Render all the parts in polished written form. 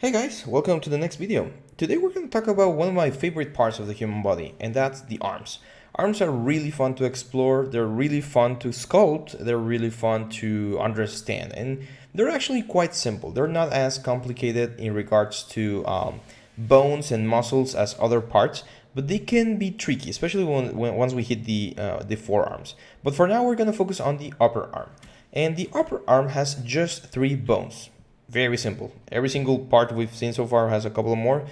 Hey guys, welcome to the next video. Today we're going to talk about one of my favorite parts of the human body, and that's the arms. Arms are really fun to explore, they're really fun to sculpt, they're really fun to understand, and they're actually quite simple. They're not as complicated in regards to bones and muscles as other parts, but they can be tricky, especially once we hit the forearms. But for now we're going to focus on the upper arm. And the upper arm has just 3 bones. Very simple. Every single part we've seen so far has a couple more.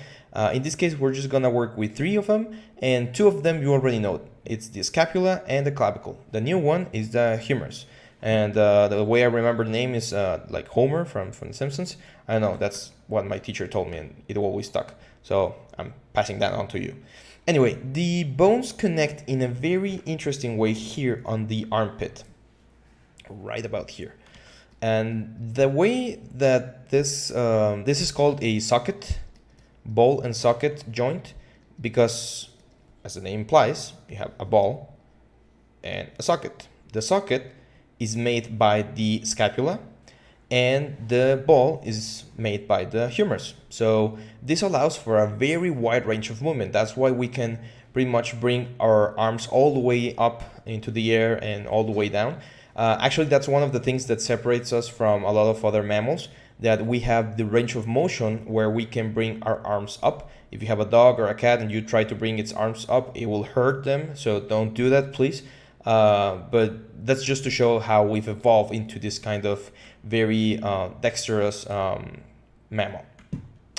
In this case, we're just gonna work with 3 of them, and 2 of them you already know. It's the scapula and the clavicle. The new one is the humerus. And the way I remember the name is like Homer from The Simpsons. I don't know, that's what my teacher told me and it always stuck. So I'm passing that on to you. Anyway, the bones connect in a very interesting way here on the armpit. Right about here. And the way that this is called a socket, ball and socket joint, because as the name implies, you have a ball and a socket. The socket is made by the scapula and the ball is made by the humerus. So this allows for a very wide range of movement. That's why we can pretty much bring our arms all the way up into the air and all the way down. Actually, that's one of the things that separates us from a lot of other mammals, that we have the range of motion where we can bring our arms up. If you have a dog or a cat and you try to bring its arms up, it will hurt them, so don't do that, please. But that's just to show how we've evolved into this kind of very dexterous mammal.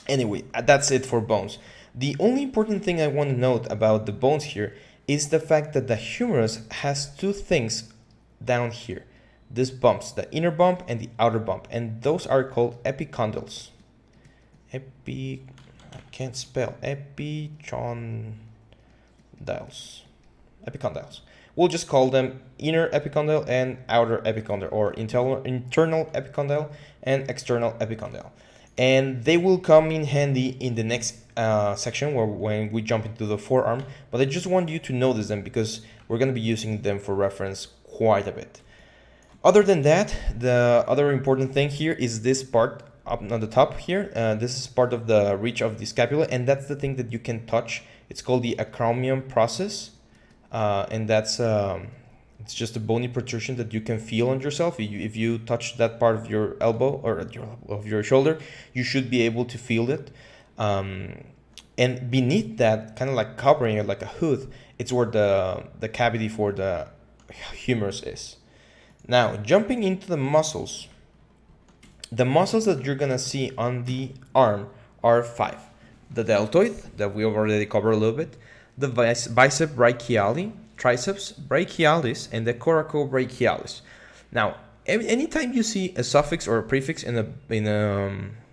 Anyway, that's it for bones. The only important thing I want to note about the bones here is the fact that the humerus has 2 things down here, this bumps, the inner bump and the outer bump, and those are called epicondyles. I can't spell epicondyles. We'll just call them inner epicondyle and outer epicondyle, or internal epicondyle and external epicondyle, and they will come in handy in the next section when we jump into the forearm. But I just want you to notice them because we're going to be using them for reference quite a bit. Other than that, the other important thing here is this part up on the top here. This is part of the reach of the scapula, and that's the thing that you can touch. It's called the acromion process, and that's it's just a bony protrusion that you can feel on yourself. If you touch that part of your elbow or of your shoulder, you should be able to feel it. And beneath that, kind of like covering it like a hood, it's where the cavity for the humerus is. Now, jumping into the muscles that you're gonna see on the arm are 5. The deltoid, that we already covered a little bit, the bicep brachiali, triceps brachialis, and the coracobrachialis. Now, anytime you see a suffix or a prefix in a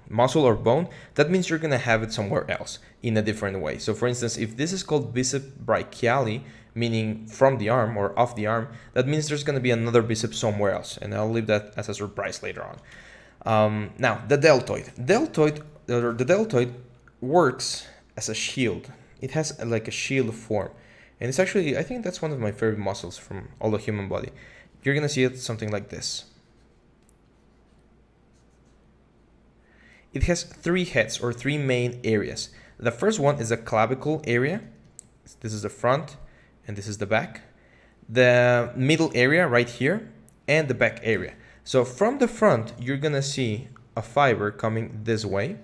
muscle or bone, that means you're gonna have it somewhere else in a different way. So for instance, if this is called bicep brachiali, meaning from the arm or off the arm, that means there's going to be another bicep somewhere else, and I'll leave that as a surprise later on. Now, the deltoid. The deltoid works as a shield. It has like a shield form, and it's actually, I think that's one of my favorite muscles from all the human body. You're going to see it something like this. It has 3 heads or 3 main areas. The first one is a clavicle area. This is the front, and this is the back, the middle area right here, and the back area. So from the front, you're gonna see a fiber coming this way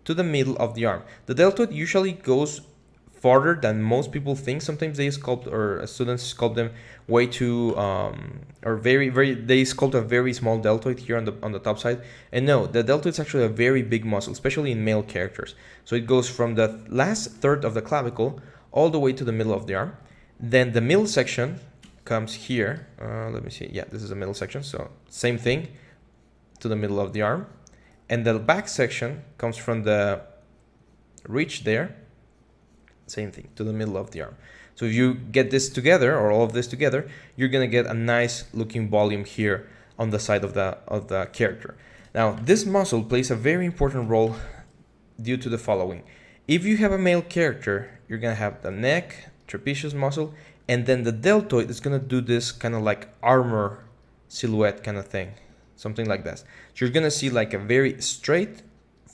to the middle of the arm. The deltoid usually goes farther than most people think. Sometimes they sculpt, or students sculpt them way too, or they sculpt a very small deltoid here on the top side. And no, the deltoid is actually a very big muscle, especially in male characters. So it goes from the last third of the clavicle all the way to the middle of the arm. Then the middle section comes here. Let me see. Yeah, this is the middle section. So same thing to the middle of the arm. And the back section comes from the reach there. Same thing to the middle of the arm. So if you get this together, or all of this together, you're gonna get a nice looking volume here on the side of the character. Now, this muscle plays a very important role due to the following. If you have a male character, you're gonna have the neck, trapezius muscle, and then the deltoid is gonna do this kind of like armor silhouette kind of thing, something like that. So you're gonna see like a very straight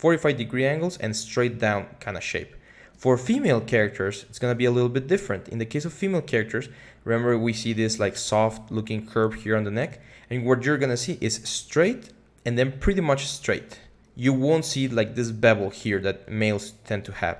45-degree angles and straight down kind of shape. For female characters, it's going to be a little bit different. In the case of female characters, remember we see this like soft looking curve here on the neck, and what you're going to see is straight and then pretty much straight. You won't see like this bevel here that males tend to have.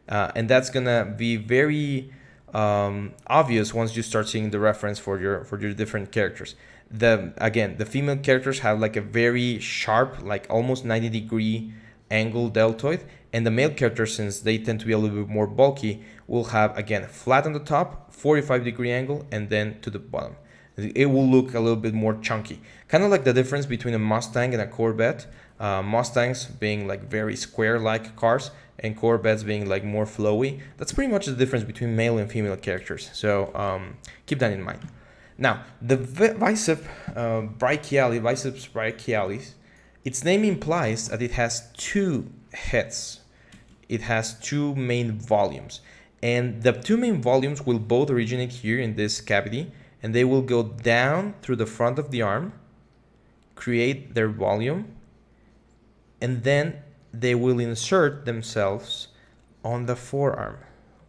And that's going to be very obvious once you start seeing the reference for your different characters. Again, the female characters have like a very sharp, like almost 90-degree angle deltoid, and the male characters, since they tend to be a little bit more bulky, will have again flat on the top, 45-degree angle, and then to the bottom. It will look a little bit more chunky, kind of like the difference between a Mustang and a Corvette. Mustangs being like very square-like cars, and Corvettes being like more flowy. That's pretty much the difference between male and female characters. So keep that in mind. Now, the biceps brachialis, its name implies that it has two heads. It has two main volumes. And the two main volumes will both originate here in this cavity, and they will go down through the front of the arm, create their volume, and then they will insert themselves on the forearm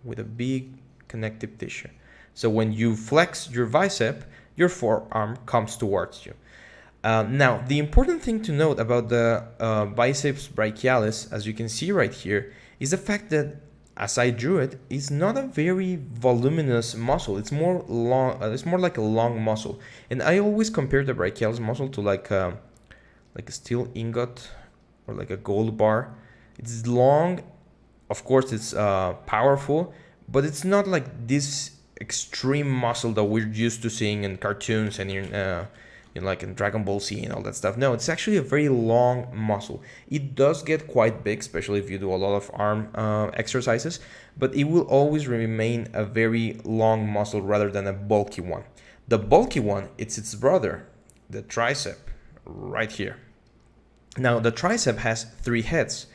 with a big connective tissue. So when you flex your bicep, your forearm comes towards you. Now, the important thing to note about the biceps brachialis, as you can see right here, is the fact that, as I drew it, it's not a very voluminous muscle. It's more long. It's more like a long muscle. And I always compare the brachialis muscle to like a steel ingot or like a gold bar. It's long. Of course, it's powerful, but it's not like this extreme muscle that we're used to seeing in cartoons and in Dragon Ball Z and all that stuff. No, it's actually a very long muscle. It does get quite big, especially if you do a lot of arm exercises, but it will always remain a very long muscle rather than a bulky one. The bulky one, it's its brother, the tricep, right here. Now, the tricep has three heads,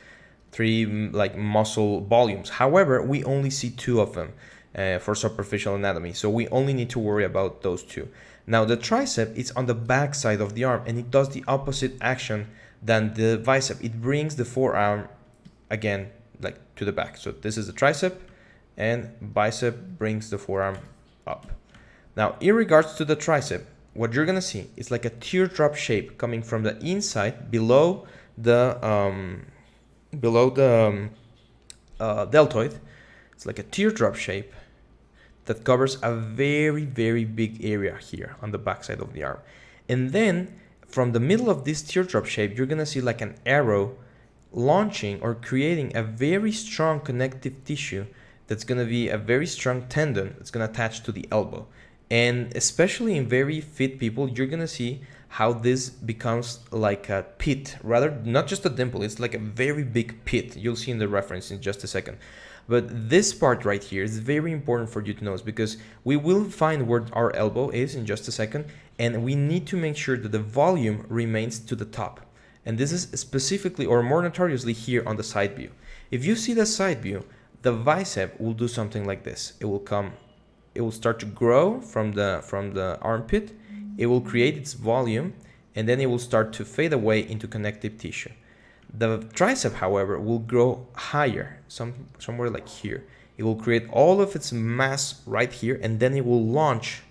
three like muscle volumes. However, we only see two of them for superficial anatomy, so we only need to worry about those two. Now, the tricep is on the back side of the arm, and it does the opposite action than the bicep. It brings the forearm again like to the back. So this is the tricep, and bicep brings the forearm up. Now, in regards to the tricep, what you're gonna see is like a teardrop shape coming from the inside below the deltoid. It's like a teardrop shape that covers a very, very big area here on the backside of the arm. And then from the middle of this teardrop shape, you're gonna see like an arrow launching or creating a very strong connective tissue that's gonna be a very strong tendon that's gonna attach to the elbow. And especially in very fit people, you're gonna see how this becomes like a pit, rather not just a dimple, it's like a very big pit. You'll see in the reference in just a second. But this part right here is very important for you to know, because we will find where our elbow is in just a second, and we need to make sure that the volume remains to the top. And this is specifically, or more notoriously, here on the side view. If you see the side view, the bicep will do something like this. It will start to grow from the armpit. It will create its volume, and then it will start to fade away into connective tissue. The tricep, however, will grow higher, somewhere like here. It will create all of its mass right here, and then it will launch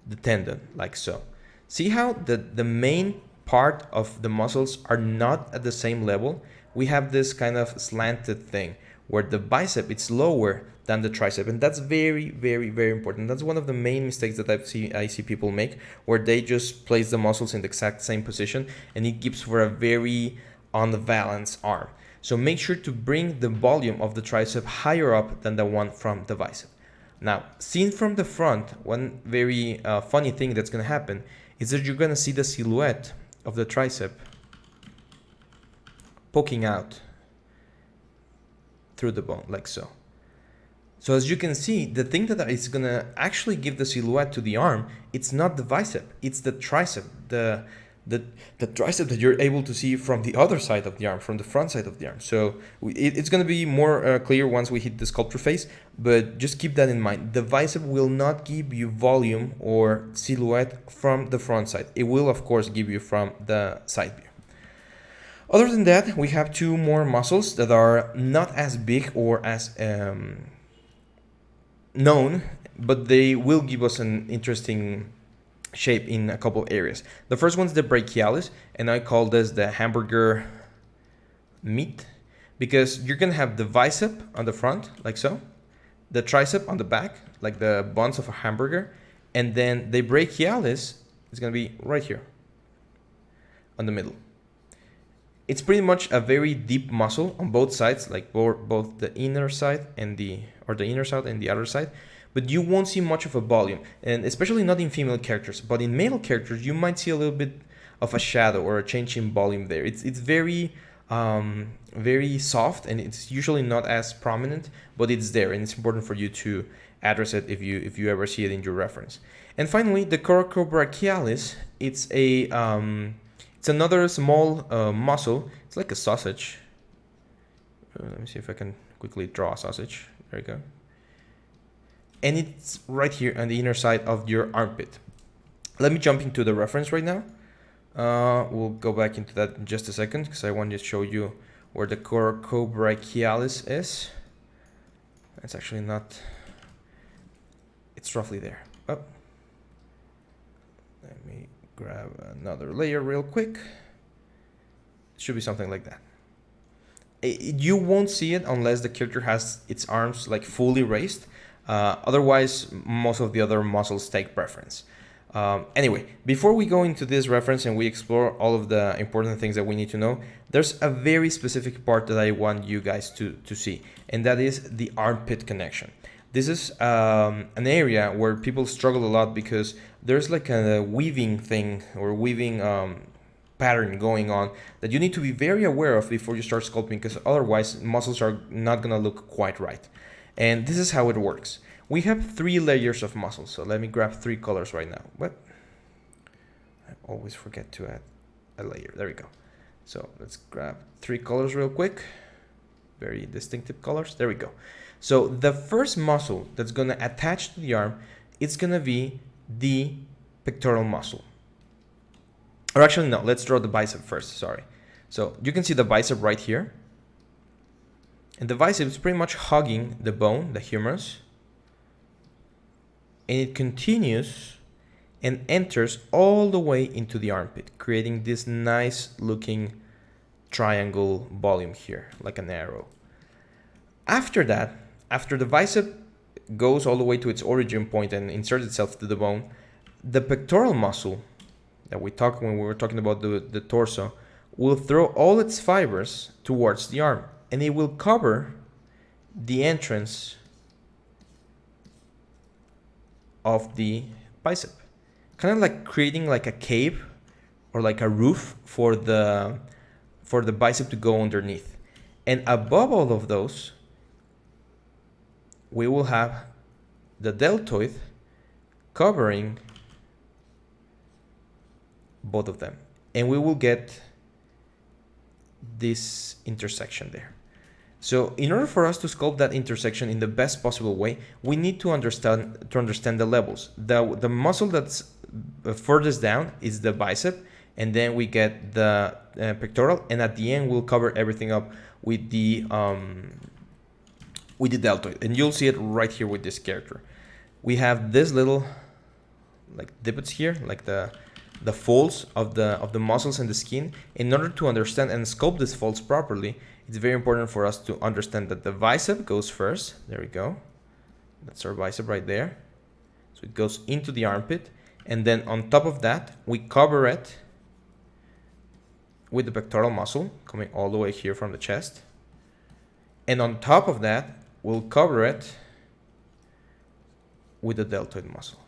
the tendon like so. See how the main part of the muscles are not at the same level? We have this kind of slanted thing where the bicep is lower than the tricep, and that's very, very, very important. That's one of the main mistakes that I see people make, where they just place the muscles in the exact same position, and it gives for a very unbalanced arm. So make sure to bring the volume of the tricep higher up than the one from the bicep. Now, seen from the front, one very funny thing that's going to happen is that you're going to see the silhouette of the tricep poking out through the bone like so. So as you can see, the thing that is going to actually give the silhouette to the arm, it's not the bicep, it's the tricep, the tricep that you're able to see from the other side of the arm, from the front side of the arm. So it's going to be more clear once we hit the sculpture phase, but just keep that in mind. The bicep will not give you volume or silhouette from the front side. It will, of course, give you from the side view. Other than that, we have two more muscles that are not as big or as known, but they will give us an interesting shape in a couple of areas. The first one's the brachialis, and I call this the hamburger meat, because you're gonna have the bicep on the front, like so, the tricep on the back, like the buns of a hamburger, and then the brachialis is gonna be right here on the middle. It's pretty much a very deep muscle on both sides, like both the inner side and the inner side and the outer side, but you won't see much of a volume, and especially not in female characters. But in male characters, you might see a little bit of a shadow or a change in volume there. It's very very soft, and it's usually not as prominent, but it's there, and it's important for you to address it if you ever see it in your reference. And finally, the coracobrachialis. It's another small muscle. It's like a sausage. Let me see if I can quickly draw a sausage. There you go. And it's right here on the inner side of your armpit. Let me jump into the reference right now. We'll go back into that in just a second, because I want to show you where the coracobrachialis is. It's actually not. It's roughly there. Oh. Let me grab another layer real quick. It should be something like that. You won't see it unless the character has its arms like fully raised. Otherwise, most of the other muscles take preference. Anyway, before we go into this reference and we explore all of the important things that we need to know, there's a very specific part that I want you guys to see, and that is the armpit connection. This is an area where people struggle a lot, because there's like a weaving thing or weaving pattern going on that you need to be very aware of before you start sculpting, because otherwise muscles are not gonna look quite right. And this is how it works. We have 3 layers of muscles. So let me grab 3 colors right now. What? I always forget to add a layer. There we go. So let's grab 3 colors real quick. Very distinctive colors. There we go. So the first muscle that's going to attach to the arm, it's going to be the pectoral muscle. Or actually, no, let's draw the bicep first. Sorry. So you can see the bicep right here. And the bicep is pretty much hugging the bone, the humerus. And it continues and enters all the way into the armpit, creating this nice looking triangle volume here, like an arrow. After that, after the bicep goes all the way to its origin point and inserts itself to the bone, the pectoral muscle that we talked when we were talking about the torso will throw all its fibers towards the arm, and it will cover the entrance of the bicep, kind of like creating like a cave or like a roof for the bicep to go underneath. And above all of those, we will have the deltoid covering both of them, and we will get this intersection there. So in order for us to sculpt that intersection in the best possible way, we need to understand the levels. The muscle that's furthest down is the bicep, and then we get the pectoral, and at the end we'll cover everything up with the deltoid, and you'll see it right here with this character. We have this little like divots here, like the folds of the muscles and the skin. In order to understand and sculpt these folds properly, it's very important for us to understand that the bicep goes first. There we go. That's our bicep right there. So it goes into the armpit, and then on top of that, we cover it with the pectoral muscle coming all the way here from the chest. And on top of that, we'll cover it with the deltoid muscle.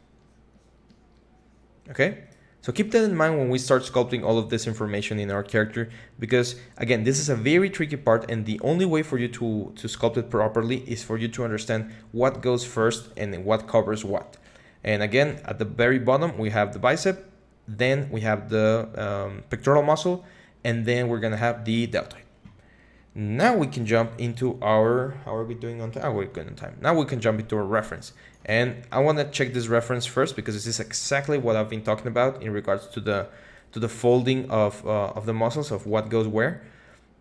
Okay? So keep that in mind when we start sculpting all of this information in our character, because again, this is a very tricky part, and the only way for you to sculpt it properly is for you to understand what goes first and what covers what. And again, at the very bottom, we have the bicep, then we have the pectoral muscle, and then we're gonna have the deltoid. Now we can jump into our, how are we doing on time? Oh, we're good on time. Now we can jump into our reference. And I want to check this reference first, because this is exactly what I've been talking about in regards to the the folding of the muscles of what goes where.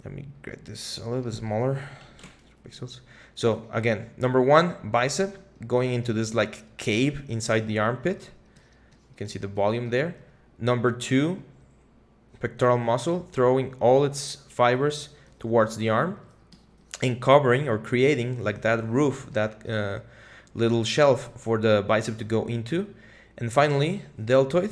Let me get this a little bit smaller. Pixels. So again, number one, bicep going into this like cave inside the armpit. You can see the volume there. Number two, pectoral muscle throwing all its fibers towards the arm and covering or creating like that roof, that little shelf for the bicep to go into. And finally, deltoid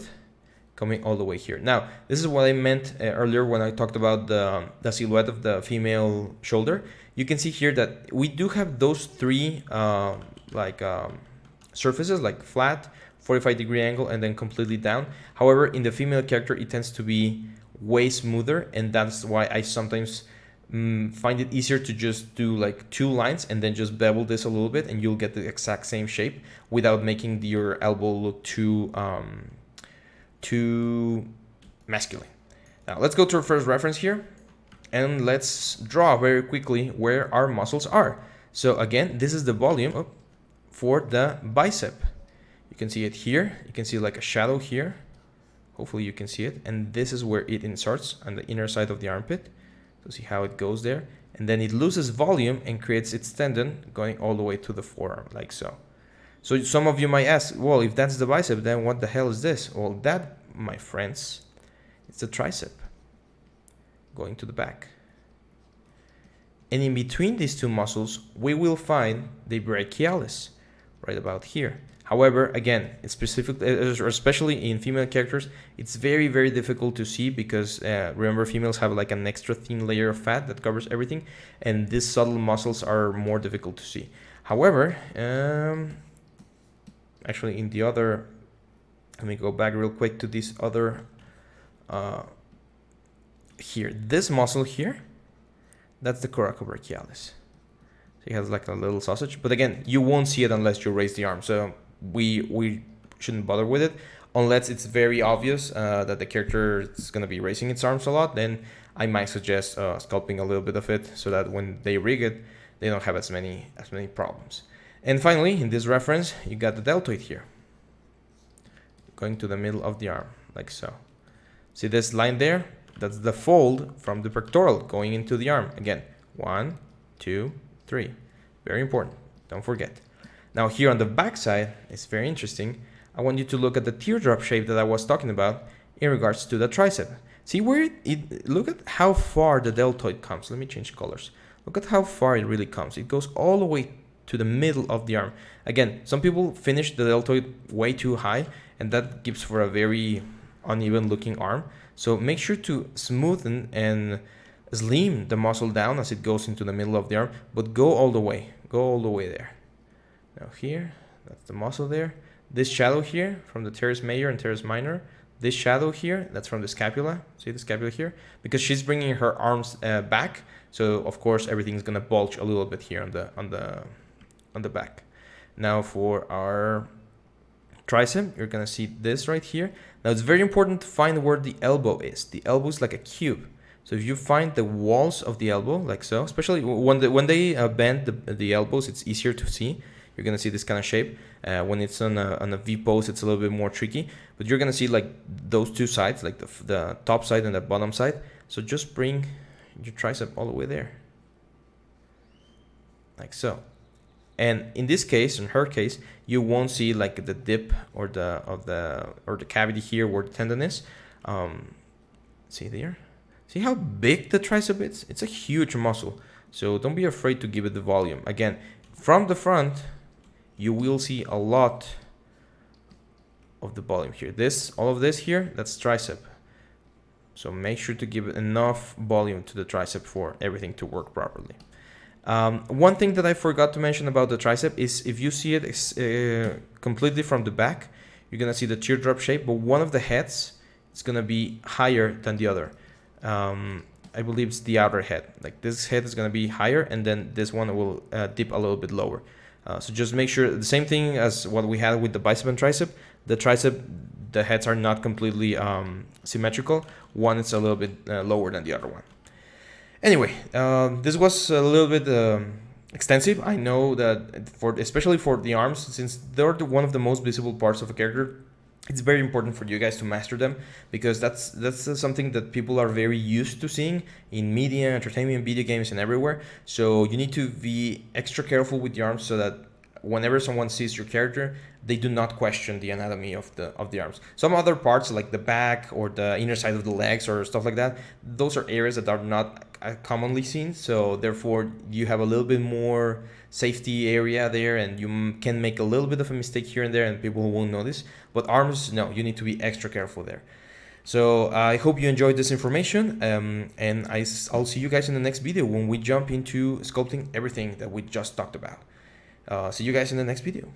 coming all the way here. Now, this is what I meant earlier when I talked about the silhouette of the female shoulder. You can see here that we do have those three surfaces, like flat, 45-degree angle, and then completely down. However, in the female character, it tends to be way smoother, and that's why I sometimes find it easier to just do like two lines and then just bevel this a little bit, and you'll get the exact same shape without making your elbow look too masculine. Now let's go to our first reference here, and let's draw very quickly where our muscles are. So again, this is the volume for the bicep. You can see it here. You can see like a shadow here. Hopefully you can see it. And this is where it inserts on the inner side of the armpit. So see how it goes there. And then it loses volume and creates its tendon going all the way to the forearm, like so. So some of you might ask, well, if that's the bicep, then what the hell is this? Well, that, my friends, it's the tricep going to the back. And in between these two muscles, we will find the brachialis right about here. However, again, it's specifically, especially in female characters, it's very, very difficult to see because remember, females have like an extra thin layer of fat that covers everything, and these subtle muscles are more difficult to see. However, actually in the other, let me go back real quick to this other, here, this muscle here, that's the coracobrachialis. So it has like a little sausage, but again, you won't see it unless you raise the arm. So we shouldn't bother with it unless it's very obvious that the character is going to be raising its arms a lot. Then I might suggest sculpting a little bit of it so that when they rig it, they don't have as many problems. And finally, in this reference, you got the deltoid here, going to the middle of the arm, like so. See this line there? That's the fold from the pectoral going into the arm. Again, 1, 2, 3. Very important. Don't forget. Now here on the back side, it's very interesting. I want you to look at the teardrop shape that I was talking about in regards to the tricep. See where look at how far the deltoid comes. Let me change colors. Look at how far it really comes. It goes all the way to the middle of the arm. Again, some people finish the deltoid way too high, and that gives for a very uneven looking arm. So make sure to smoothen and slim the muscle down as it goes into the middle of the arm, but go all the way there. Now here, that's the muscle there. This shadow here from the teres major and teres minor. This shadow here, that's from the scapula. See the scapula here? Because she's bringing her arms back, so of course everything's gonna bulge a little bit here on the back. Now for our tricep, you're gonna see this right here. Now it's very important to find where the elbow is. The elbow is like a cube. So if you find the walls of the elbow, like so, especially when they bend the elbows, it's easier to see. You're gonna see this kind of shape. When it's on a V pose, it's a little bit more tricky. But you're gonna see like those two sides, like the top side and the bottom side. So just bring your tricep all the way there, like so. And in this case, in her case, you won't see like the dip or the cavity here where the tendon is. See there? See how big the tricep is? It's a huge muscle. So don't be afraid to give it the volume. Again, from the front, you will see a lot of the volume here. All of this here, that's tricep. So make sure to give it enough volume to the tricep for everything to work properly. One thing that I forgot to mention about the tricep is if you see it completely from the back, you're gonna see the teardrop shape, but one of the heads is gonna be higher than the other. I believe it's the outer head. Like this head is gonna be higher, and then this one will dip a little bit lower. So just make sure, the same thing as what we had with the bicep and tricep, the tricep, the heads are not completely symmetrical. One is a little bit lower than the other one. Anyway, this was a little bit extensive. I know that especially for the arms, since they're one of the most visible parts of a character, it's very important for you guys to master them, because that's something that people are very used to seeing in media, entertainment, video games, and everywhere. So you need to be extra careful with the arms so that whenever someone sees your character, they do not question the anatomy of the arms. Some other parts like the back or the inner side of the legs or stuff like that, those are areas that are not commonly seen, so therefore you have a little bit more safety area there, and you can make a little bit of a mistake here and there and people won't notice. But arms, no, you need to be extra careful there. So I hope you enjoyed this information, and I'll see you guys in the next video when we jump into sculpting everything that we just talked about. See you guys in the next video.